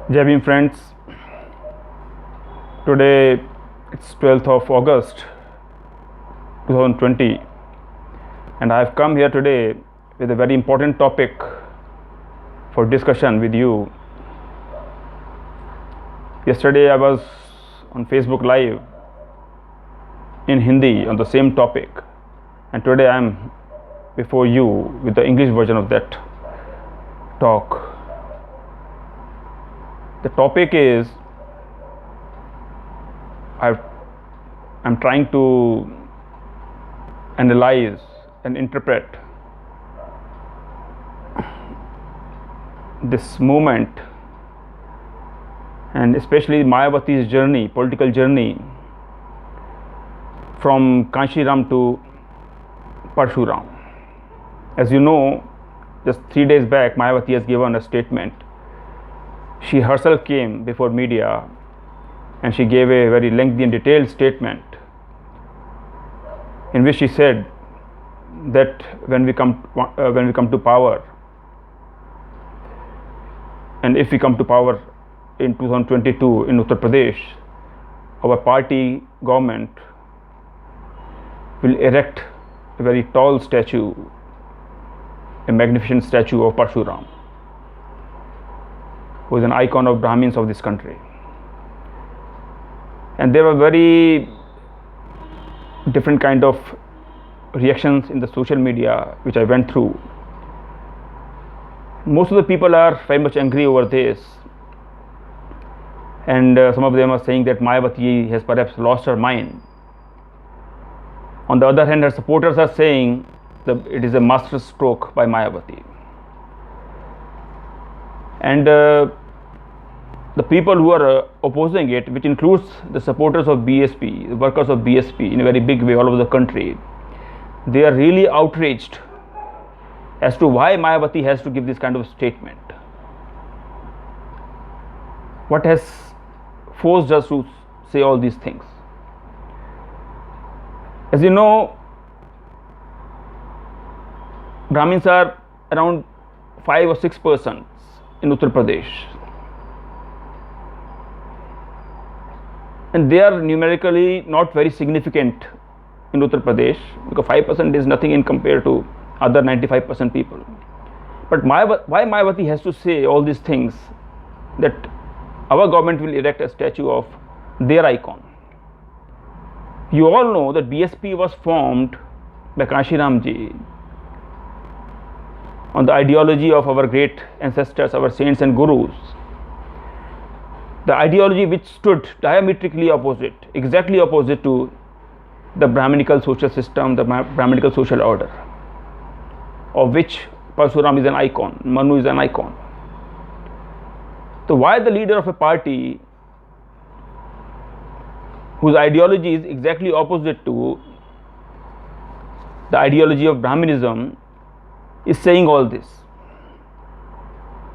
Jai Bhim friends, today it's 12th of August 2020 and I have come here today with a very important topic for discussion with you. Yesterday I was on Facebook Live in Hindi on the same topic, and today I am before you with the English version of that talk. The topic is I'm trying to analyze and interpret this movement, and especially Mayawati's journey, political journey from Kanshiram to Parshuram. As you know, just 3 days back Mayawati has given a statement. She herself came before media and she gave a very lengthy and detailed statement in which she said that when we come to power, and if we come to power in 2022 in Uttar Pradesh, our party government will erect a very tall statue, a magnificent statue of Parshuram, who is an icon of Brahmins of this country. And there were very different kind of reactions in the social media which I went through. Most of the people are very much angry over this, and some of them are saying that Mayawati has perhaps lost her mind. On the other hand, her supporters are saying that it is a master stroke by Mayawati. And the people who are opposing it, which includes the supporters of BSP, the workers of BSP in a very big way all over the country, they are really outraged as to why Mayawati has to give this kind of statement. What has forced us to say all these things? As you know, Brahmins are around 5 or 6% in Uttar Pradesh, and they are numerically not very significant in Uttar Pradesh, because 5% is nothing in compared to other 95% people. But why Mayawati has to say all these things, that our government will erect a statue of their icon? You all know that BSP was formed by Kanshiram ji on the ideology of our great ancestors, our saints and gurus. The ideology which stood diametrically opposite, exactly opposite to the Brahminical social system, the Brahminical social order, of which Parshuram is an icon, Manu is an icon. So why the leader of a party whose ideology is exactly opposite to the ideology of Brahminism is saying all this?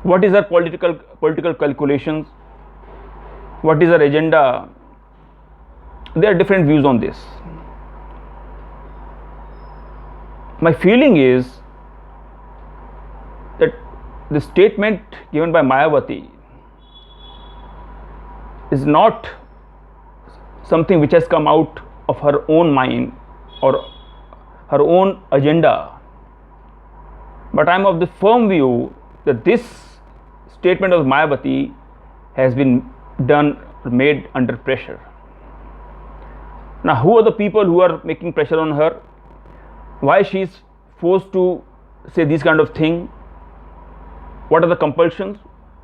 What is her political calculations? What is her agenda? There are different views on this. My feeling is that the statement given by Mayawati is not something which has come out of her own mind or her own agenda, but I am of the firm view that this statement of Mayawati has been made under pressure. Now, who are the people who are making pressure on her? Why she is forced to say this kind of thing? What are the compulsions?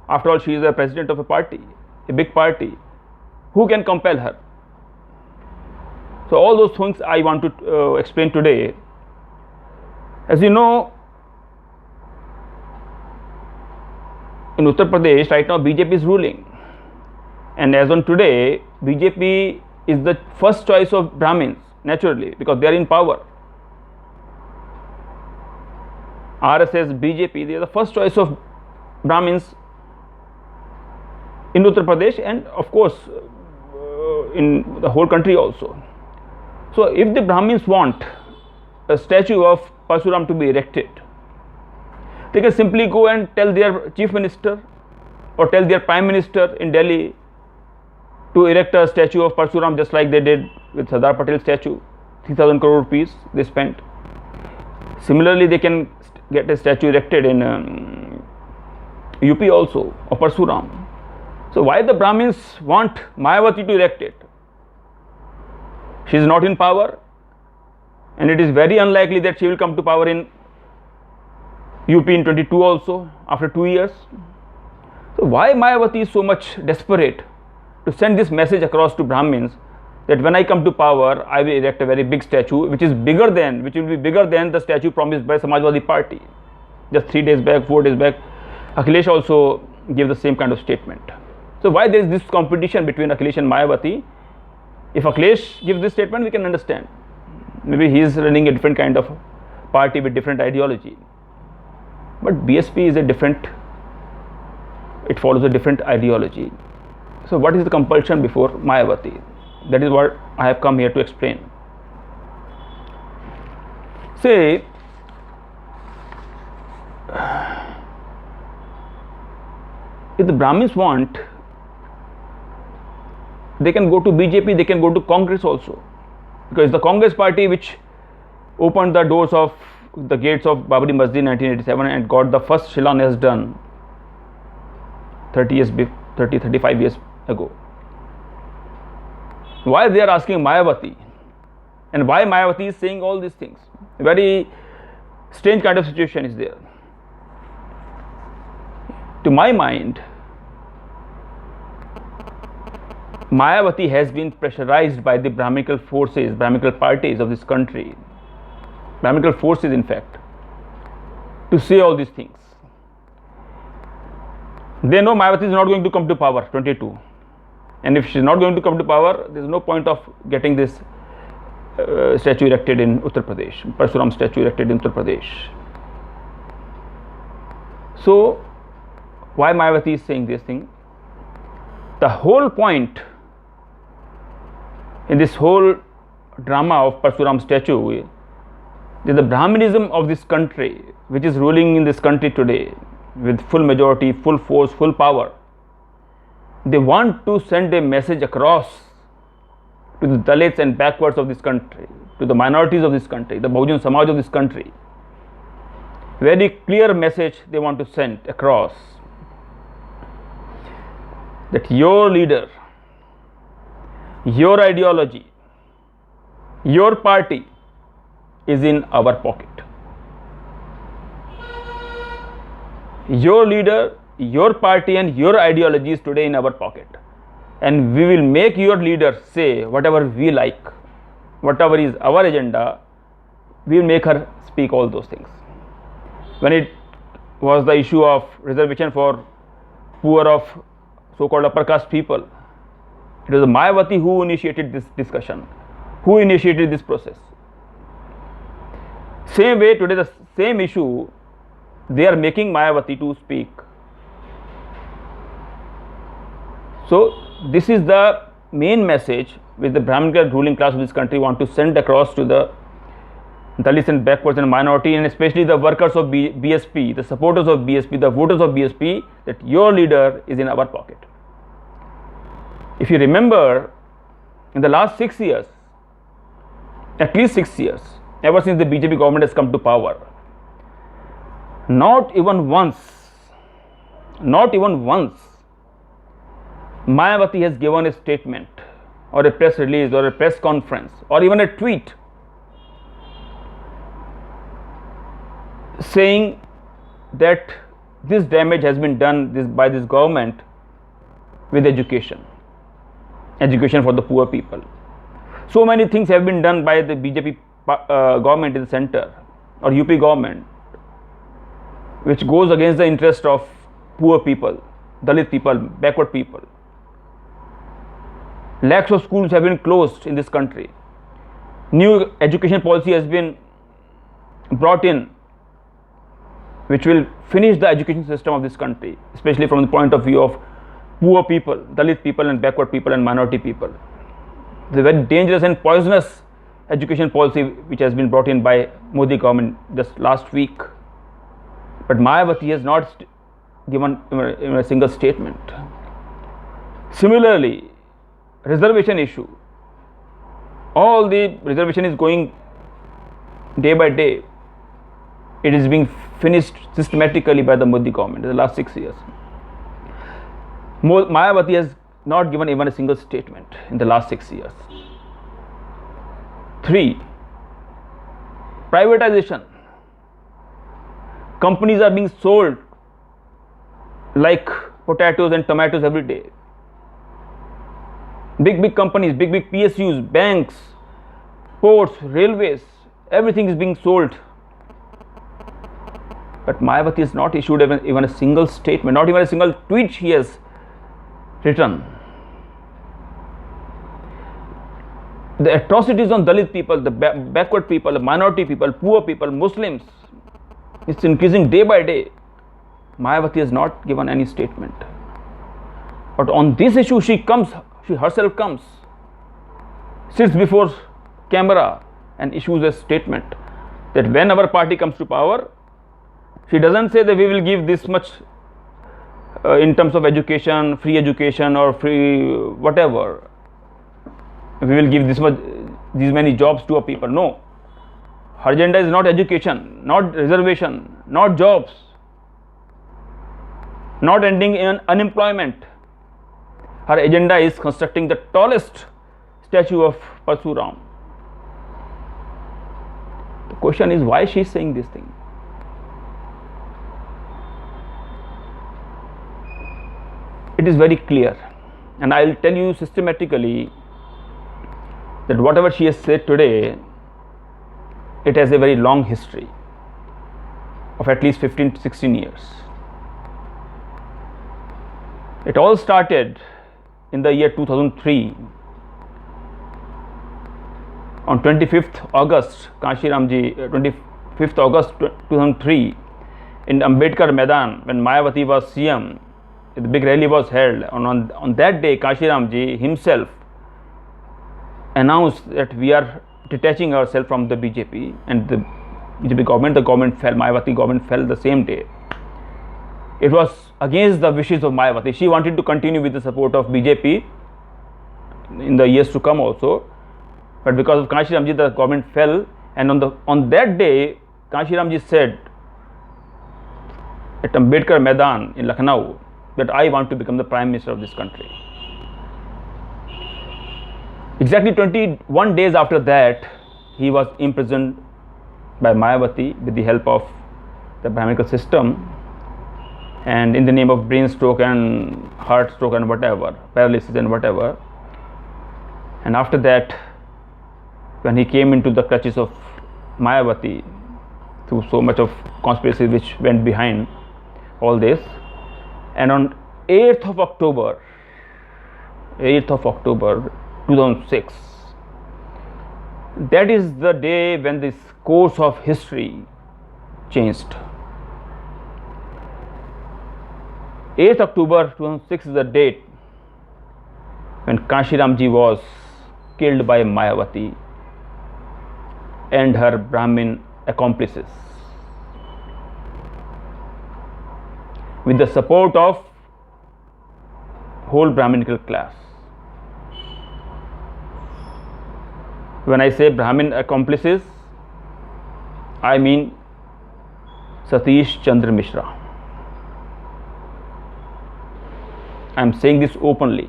After all, she is a president of a party, a big party. Who can compel her? So all those things I want to explain today. As you know, in Uttar Pradesh right now BJP is ruling, and as on today BJP is the first choice of Brahmins, naturally, because they are in power. RSS, BJP, they are the first choice of Brahmins in Uttar Pradesh, and of course in the whole country also. So if the Brahmins want a statue of Parshuram to be erected, they can simply go and tell their chief minister or tell their prime minister in Delhi to erect a statue of Parshuram, just like they did with Sardar Patel statue. 3,000 crore rupees they spent. Similarly, they can get a statue erected in UP also of Parshuram. So why the Brahmins want Mayawati to erect it? She is not in power, and it is very unlikely that she will come to power in UP in 22 also, after 2 years. So why Mayawati is so much desperate to send this message across to Brahmins that when I come to power, I will erect a very big statue, which will be bigger than the statue promised by Samajwadi Party. Just 3 days back, 4 days back, Akhilesh also gave the same kind of statement. So why there is this competition between Akhilesh and Mayawati? If Akhilesh gives this statement, we can understand. Maybe he is running a different kind of party with different ideology. But BSP is a different, it follows a different ideology. So what is the compulsion before Mayawati? That is what I have come here to explain. Say, if the Brahmins want, they can go to BJP, they can go to Congress also, because the Congress party which opened the doors of the gates of Babri Masjid in 1987 and got the first Shilanyas done 35 years ago. Why they are asking Mayawati, and why Mayawati is saying all these things? A very strange kind of situation is there. To my mind, Mayawati has been pressurized by the Brahminical forces, Brahminical parties of this country, Brahminical forces in fact, to say all these things. They know Mayawati is not going to come to power 22, and if she is not going to come to power, there is no point of getting this statue erected in Uttar Pradesh, Parshuram statue erected in Uttar Pradesh. So why Mayawati is saying this thing? The whole point in this whole drama of Parshuram statue is the Brahminism of this country, which is ruling in this country today with full majority, full force, full power. They want to send a message across to the Dalits and backwards of this country, to the minorities of this country, the Bahujan Samaj of this country. Very clear message they want to send across, that your leader, your ideology, your party is in our pocket. Your leader, your party and your ideology is today in our pocket, and we will make your leader say whatever we like, whatever is our agenda, we will make her speak all those things. When it was the issue of reservation for poor of so-called upper caste people, it was Mayawati who initiated this discussion, who initiated this process. Same way today, the same issue, they are making Mayawati to speak. So this is the main message which the Brahminical ruling class of this country want to send across to the Dalits and backwards and minority, and especially the workers of BSP, the supporters of BSP, the voters of BSP, that your leader is in our pocket. If you remember, in the last 6 years, at least 6 years, ever since the BJP government has come to power, not even once, Mayawati has given a statement or a press release or a press conference or even a tweet saying that this damage has been done by this government with education for the poor people. So many things have been done by the BJP government in the center or UP government, which goes against the interest of poor people, Dalit people, backward people. Lakhs of schools have been closed in this country. New education policy has been brought in, which will finish the education system of this country, especially from the point of view of poor people, Dalit people and backward people and minority people. It's a very dangerous and poisonous education policy which has been brought in by Modi government just last week. But Mayawati has not given in a single statement. Similarly, reservation issue, all the reservation is going day by day. It is being finished systematically by the Modi government in the last 6 years. Mayawati has not given even a single statement in the last 6 years. 3. Privatization. Companies are being sold like potatoes and tomatoes every day. Big companies, big PSUs, banks, ports, railways, everything is being sold. But Mayawati has not issued even a single statement, not even a single tweet she has written. The atrocities on Dalit people, the backward people, the minority people, poor people, Muslims, it's increasing day by day. Mayawati has not given any statement. But on this issue, she herself comes, sits before camera and issues a statement that when our party comes to power, she doesn't say that we will give this much in terms of education, free education or free whatever. We will give this much, these many jobs to our people. No. Her agenda is not education, not reservation, not jobs, not ending in unemployment. Her agenda is constructing the tallest statue of Parsuram. The question is why she is saying this thing. It is very clear, and I will tell you systematically that whatever she has said today, it has a very long history of at least 15 to 16 years. It all started in the year 2003. On 25th August, Kashiramji, 25th August 2003, in Ambedkar Maidan, when Mayawati was CM, the big rally was held. On that day, Kashiramji himself announced that we are detaching ourselves from the BJP, and the BJP government, the government fell, Mayawati government fell the same day. It was against the wishes of Mayawati. She wanted to continue with the support of BJP in the years to come also, but because of Kashiramji, the government fell, and on that day, Kashiramji said at Ambedkar Maidan in Lucknow that I want to become the Prime Minister of this country. Exactly 21 days after that, he was imprisoned by Mayawati with the help of the Brahminical system, and in the name of brain stroke and heart stroke and whatever, paralysis and whatever. And after that, when he came into the clutches of Mayawati through so much of conspiracy which went behind all this, and on 8th of October 2006, that is the day when this course of history changed. 8th October 2006 is the date when Kashiramji was killed by Mayawati and her Brahmin accomplices with the support of whole Brahminical class. When I say Brahmin accomplices, I mean Satish Chandra Mishra. I am saying this openly.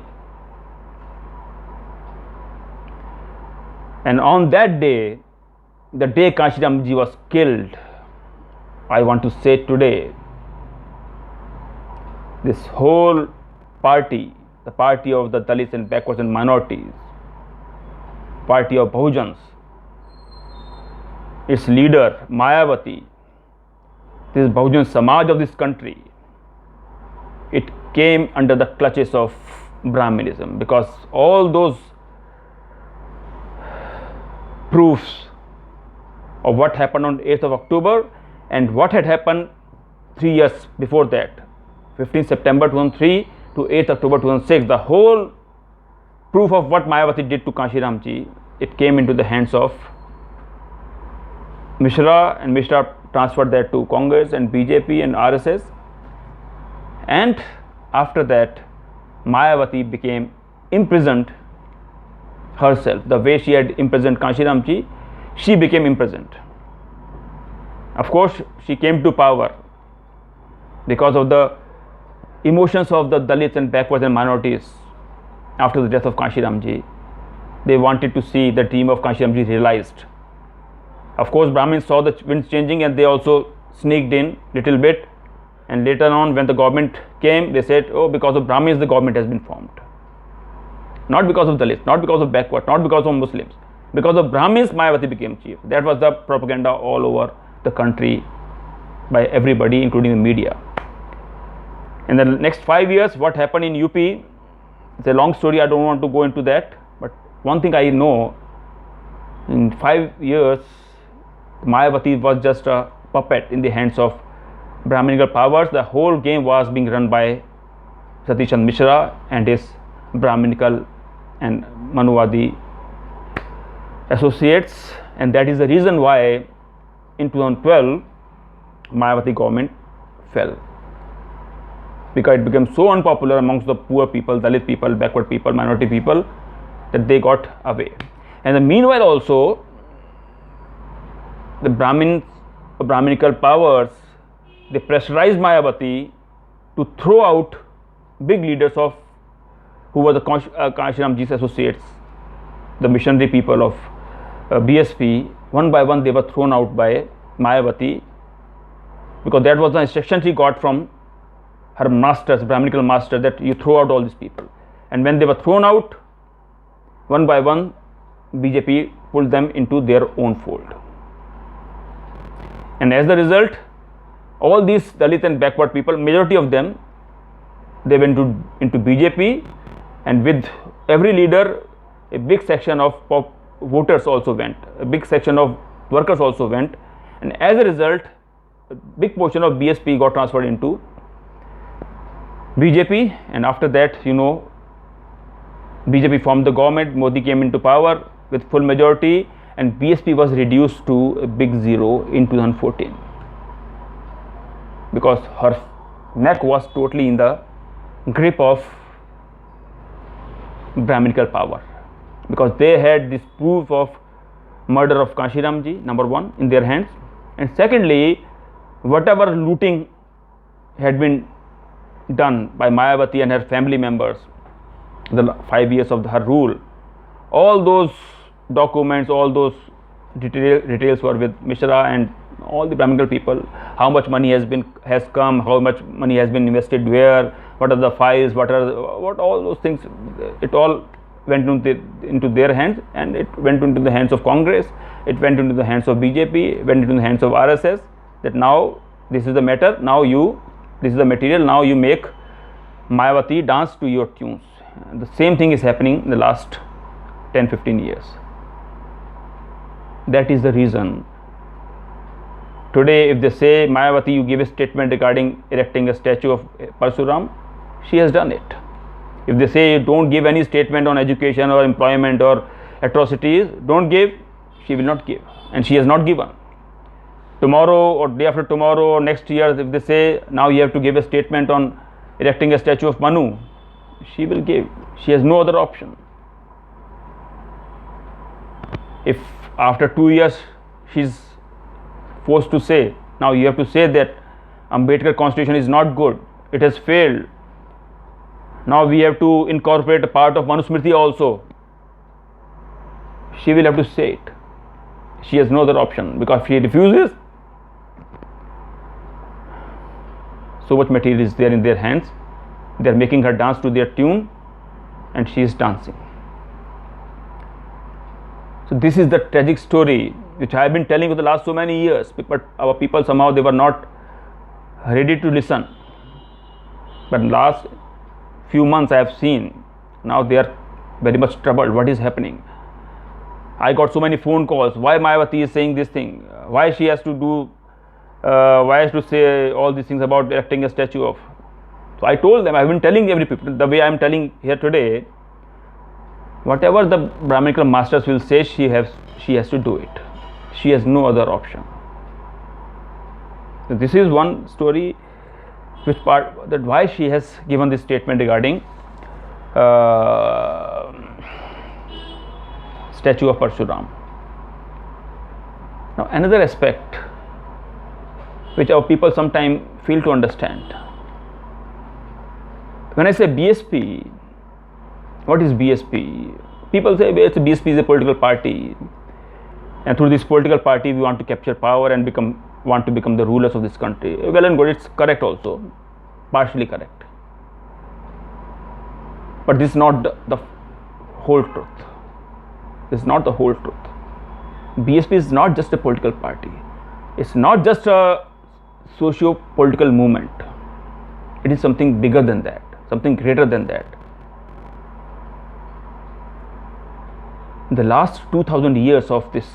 And on that day, the day Kashiramji was killed, I want to say today, this whole party, the party of the Dalits and backwards and minorities, party of Bahujans, its leader Mayawati, this Bahujan Samaj of this country, it came under the clutches of Brahminism, because all those proofs of what happened on 8th of October and what had happened 3 years before that, 15 September 2003 to 8th October 2006, the whole proof of what Mayawati did to Kashiramji, it came into the hands of Mishra, and Mishra transferred that to Congress and BJP and RSS. And after that, Mayawati became imprisoned herself. The way she had imprisoned Kanshiram ji, she became imprisoned. Of course, she came to power because of the emotions of the Dalits and backwards and minorities after the death of Kanshiram ji. They wanted to see the dream of Kanshiram ji realized. Of course, Brahmins saw the winds changing and they also sneaked in little bit. And later on, when the government came, they said, oh, because of Brahmins, the government has been formed. Not because of Dalits, not because of backward, not because of Muslims. Because of Brahmins, Mayawati became chief. That was the propaganda all over the country by everybody, including the media. In the next 5 years, what happened in UP, it's a long story, I don't want to go into that. But one thing I know, in 5 years, Mayawati was just a puppet in the hands of Brahminical powers. The whole game was being run by Satish Chandra Mishra and his Brahminical and Manuvadi associates, and that is the reason why in 2012 Mayawati government fell, because it became so unpopular amongst the poor people, Dalit people, backward people, minority people, that they got away. And then meanwhile also the Brahminical powers, they pressurized Mayawati to throw out big leaders of who were the Kanshiram ji's associates, the missionary people of BSP. One by one they were thrown out by Mayawati, because that was the instruction she got from her masters, Brahminical master, that you throw out all these people. And when they were thrown out, one by one, BJP pulled them into their own fold. And as the result, all these Dalit and backward people, majority of them, they went into BJP, and with every leader, a big section of voters also went, a big section of workers also went, and as a result, a big portion of BSP got transferred into BJP. And after that, you know, BJP formed the government, Modi came into power with full majority, and BSP was reduced to a big zero in 2014, because her neck was totally in the grip of Brahminical power, because they had this proof of murder of Kanshiram ji, number one, in their hands, and secondly, whatever looting had been done by Mayawati and her family members the 5 years of her rule, all those documents, all those details were with Mishra and all the Brahminical people. How much money has come, how much money has been invested where, what are the files, what all those things, it all went into their hands, and it went into the hands of Congress, it went into the hands of BJP, went into the hands of RSS, that now this is the matter, now this is the material, now you make Mayawati dance to your tunes. And the same thing is happening in the last 10-15 years. That is the reason. Today, if they say, Mayawati, you give a statement regarding erecting a statue of Parsuram, she has done it. If they say, don't give any statement on education or employment or atrocities, don't give, she will not give. And she has not given. Tomorrow or day after tomorrow or next year, if they say, now you have to give a statement on erecting a statue of Manu, she will give. She has no other option. If after 2 years she's forced to say, now you have to say that Ambedkar constitution is not good, it has failed, now we have to incorporate a part of Manusmriti also, she will have to say it. She has no other option, because if she refuses, so much material is there in their hands, they are making her dance to their tune, and she is dancing. So this is the tragic story which I have been telling for the last so many years, but our people somehow they were not ready to listen. But last few months I have seen, now they are very much troubled. What is happening? I got so many phone calls. Why Mayawati is saying this thing? Why she has to do? Why has to say all these things about erecting a statue of? So I told them, I have been telling every people the way I am telling here today. Whatever the Brahminical masters will say, she has to do it. She has no other option. So this is one story. which part, that why she has given this statement regarding statue of Parshuram. Now another aspect which our people sometimes fail to understand. When I say BSP, what is BSP? People say BSP is a political party, and through this political party we want to capture power and want to become the rulers of this country. Well and good, it's correct also, partially correct. But this is not the whole truth. This is not the whole truth. BSP is not just a political party. It's not just a socio-political movement. It is something bigger than that, something greater than that. In the last 2000 years of this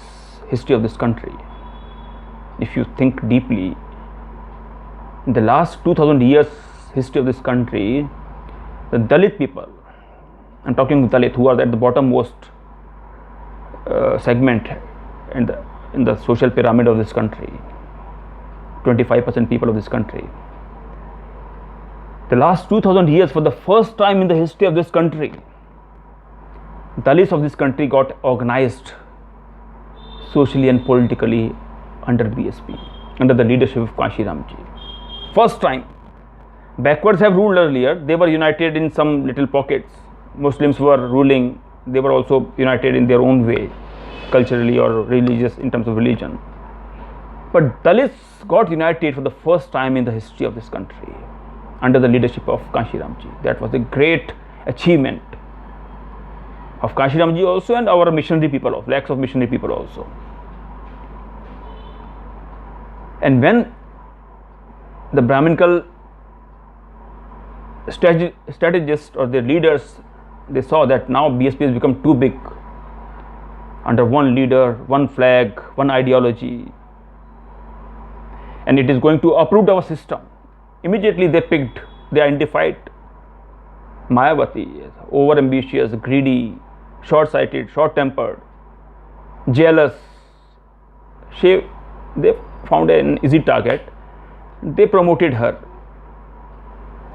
history of this country, if you think deeply, in the last 2000 years history of this country, the Dalit people, I'm talking Dalit, who are at the bottommost segment in the social pyramid of this country, 25% people of this country. The last 2000 years, for the first time in the history of this country, Dalits of this country got organized socially and politically under BSP, under the leadership of Kanshiramji. First time. Backwards have ruled earlier. They were united in some little pockets. Muslims were ruling. They were also united in their own way, culturally or religious, in terms of religion. But Dalits got united for the first time in the history of this country under the leadership of Kanshiramji. That was a great achievement of Kanshiramji also, and our missionary people, of lakhs of missionary people also. And when the Brahminical strategists or their leaders, they saw that now BSP has become too big, under one leader, one flag, one ideology, and it is going to uproot our system. Immediately they identified Mayawati as over-ambitious, greedy, short-sighted, short-tempered, jealous. They found an easy target. They promoted her,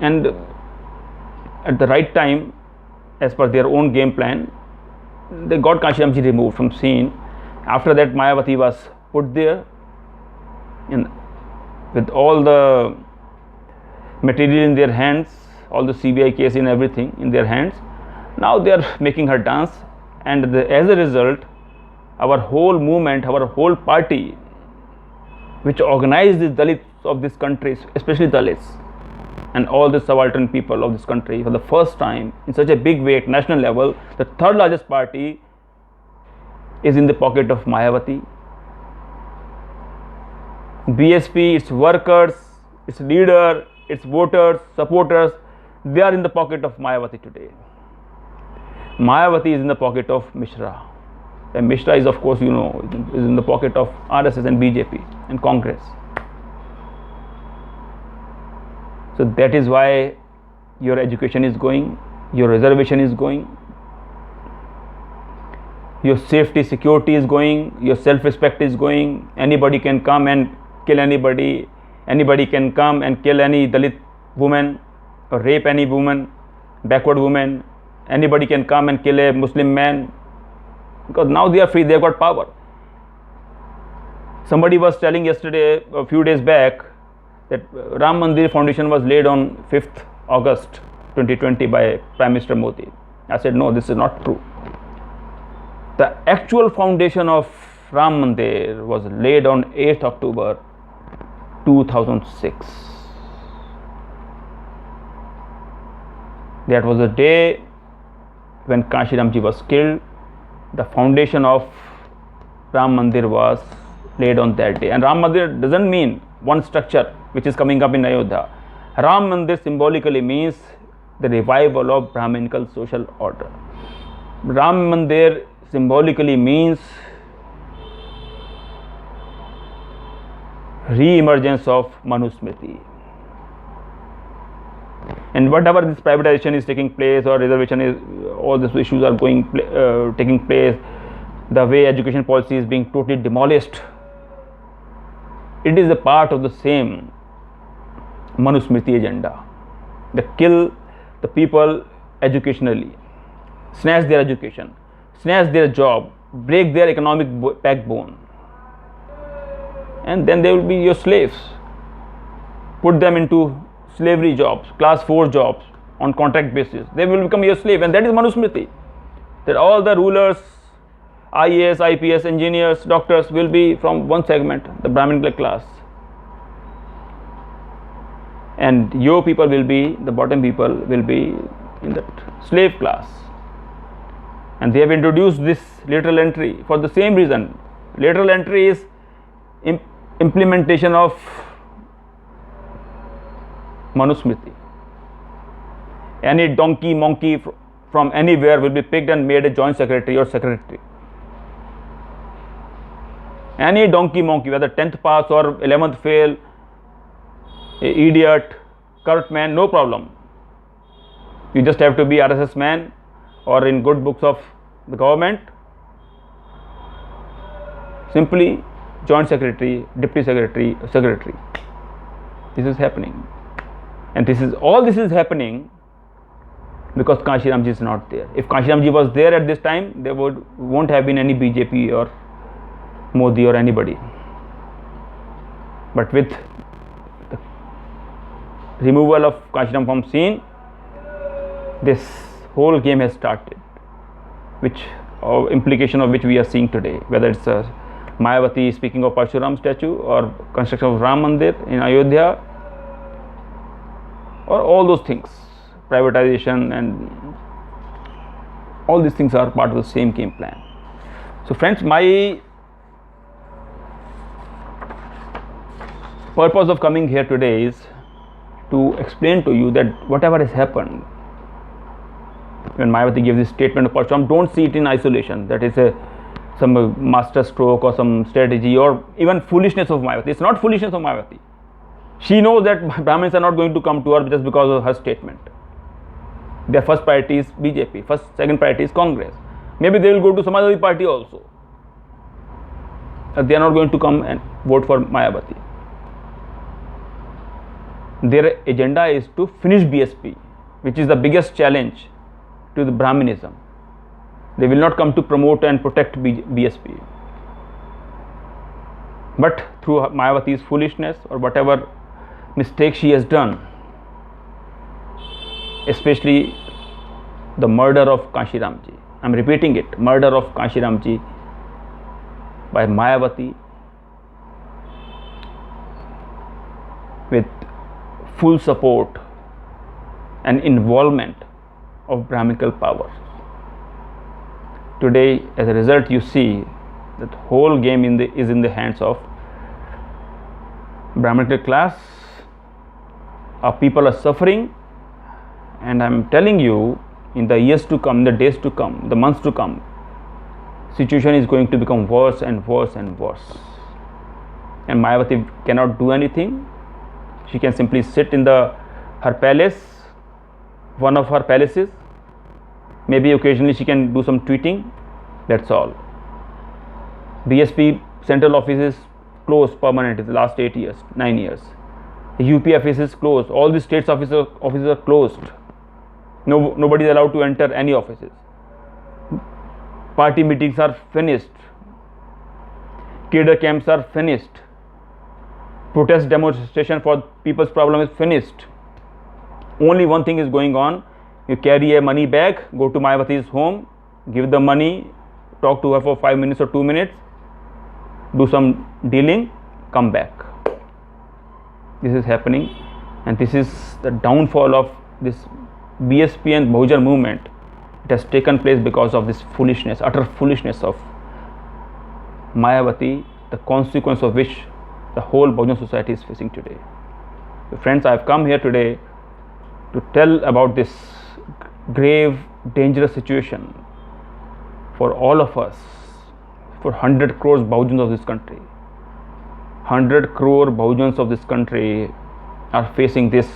and at the right time, as per their own game plan, they got Kanshiramji removed from scene. After that, Mayawati was put there, and with all the material in their hands, all the CBI case and everything in their hands. Now they are making her dance, and as a result, our whole movement, our whole party, which organized the Dalits of this country, especially Dalits and all the subaltern people of this country, for the first time in such a big way at national level, the third largest party is in the pocket of Mayawati. BSP, its workers, its leader, its voters, supporters, they are in the pocket of Mayawati today. Mayawati is in the pocket of Mishra, and Mishra is, of course, you know, is in the pocket of RSS and BJP and Congress. So that is why your education is going, your reservation is going, your safety, security is going, your self-respect is going. Anybody can come and kill anybody. Anybody can come and kill any Dalit woman or rape any woman, backward woman. Anybody can come and kill a Muslim man, because now they are free, they have got power. Somebody was telling yesterday, a few days back, that Ram Mandir foundation was laid on 5th August 2020 by Prime Minister Modi. I said, no, this is not true. The actual foundation of Ram Mandir was laid on 8th October 2006. That was the day when Kanshiramji was killed. The foundation of Ram Mandir was laid on that day. And Ram Mandir doesn't mean one structure which is coming up in Ayodhya. Ram Mandir symbolically means the revival of Brahminical social order. Ram Mandir symbolically means re-emergence of Manusmriti. And whatever this privatization is taking place, or reservation is, all these issues are taking place, the way education policy is being totally demolished, it is a part of the same Manusmriti agenda. They kill the people educationally, snatch their education, snatch their job, break their economic backbone, and then they will be your slaves. Put them into slavery jobs, class 4 jobs on contract basis. They will become your slave, and that is Manusmriti. That all the rulers, IAS, IPS, engineers, doctors will be from one segment, the Brahmin class. And your people will be, the bottom people will be in that slave class. And they have introduced this lateral entry for the same reason. Lateral entry is implementation of Manusmriti. Any donkey, monkey from anywhere will be picked and made a joint secretary or secretary. Any donkey, monkey, whether 10th pass or 11th fail, idiot, corrupt man, no problem. You just have to be RSS man or in good books of the government. Simply joint secretary, deputy secretary, secretary. This is happening. And all this is happening because Kanshi Ramji is not there. If Kanshi Ramji was there at this time, there won't have been any BJP or Modi or anybody. But with the removal of Kanshi Ram from scene, this whole game has started, which implication of which we are seeing today, whether it's Mayawati speaking of Parshuram statue or construction of Ram Mandir in Ayodhya, or all those things, privatization, and all these things are part of the same game plan. So friends, my purpose of coming here today is to explain to you that whatever has happened, when Mayawati gives this statement of Parshuram, don't see it in isolation, that is some master stroke or some strategy or even foolishness of Mayawati. It's not foolishness of Mayawati. She knows that Brahmins are not going to come to her just because of her statement. Their first priority is BJP, second priority is Congress. Maybe they will go to some other party also. They are not going to come and vote for Mayawati. Their agenda is to finish BSP, which is the biggest challenge to the Brahminism. They will not come to promote and protect BSP. But through Mayawati's foolishness or whatever mistake she has done, especially the murder of Kanshi Ramji, I am repeating it, murder of Kanshi Ramji by Mayawati with full support and involvement of Brahminical power. Today, as a result, you see that whole game is in the hands of Brahminical class. Our people are suffering, and I am telling you, in the years to come, the days to come, the months to come, situation is going to become worse and worse and worse. And Mayawati cannot do anything. She can simply sit in her palace, one of her palaces. Maybe occasionally she can do some tweeting. That's all. BSP central office is closed permanently the last 8 years, 9 years. The UP office is closed. All the states offices are closed. Nobody is allowed to enter any offices. Party meetings are finished. Cadre camps are finished. Protest demonstration for people's problem is finished. Only one thing is going on. You carry a money bag, go to Mayawati's home, give the money, talk to her for 5 minutes or 2 minutes, do some dealing, come back. This is happening, and this is the downfall of this BSP and Bahujan movement. It has taken place because of this foolishness, utter foolishness of Mayawati, the consequence of which the whole Bahujan society is facing today. So friends, I have come here today to tell about this grave, dangerous situation for all of us, for 100 crores Bahujans of this country. 100 crore Bahujans of this country are facing this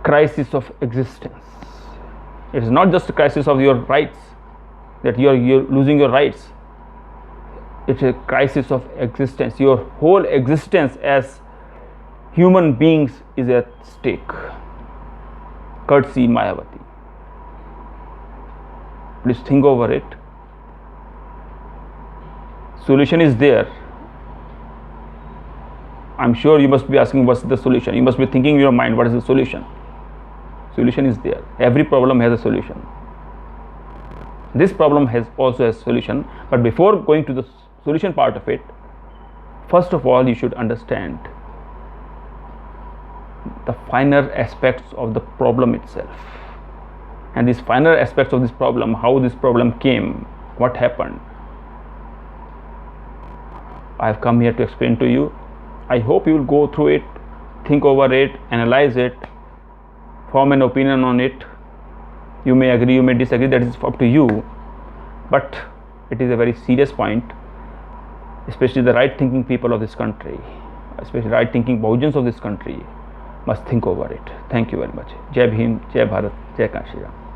crisis of existence. It is not just a crisis of your rights, that you're losing your rights. It's a crisis of existence. Your whole existence as human beings is at stake. Courtesy Mayawati. Please think over it. Solution is there. I'm sure you must be asking what's the solution. You must be thinking in your mind, what is the solution? Solution is there. Every problem has a solution. This problem also has solution, but before going to the solution part of it, first of all you should understand the finer aspects of the problem itself. And these finer aspects of this problem, how this problem came, what happened, I have come here to explain to you. I hope you will go through it, think over it, analyze it, form an opinion on it. You may agree, you may disagree, that is up to you, but it is a very serious point, especially the right thinking people of this country, especially right thinking Bahujans of this country must think over it. Thank you very much. Jai Bhim, Jai Bharat, Jai Kanshi Ram.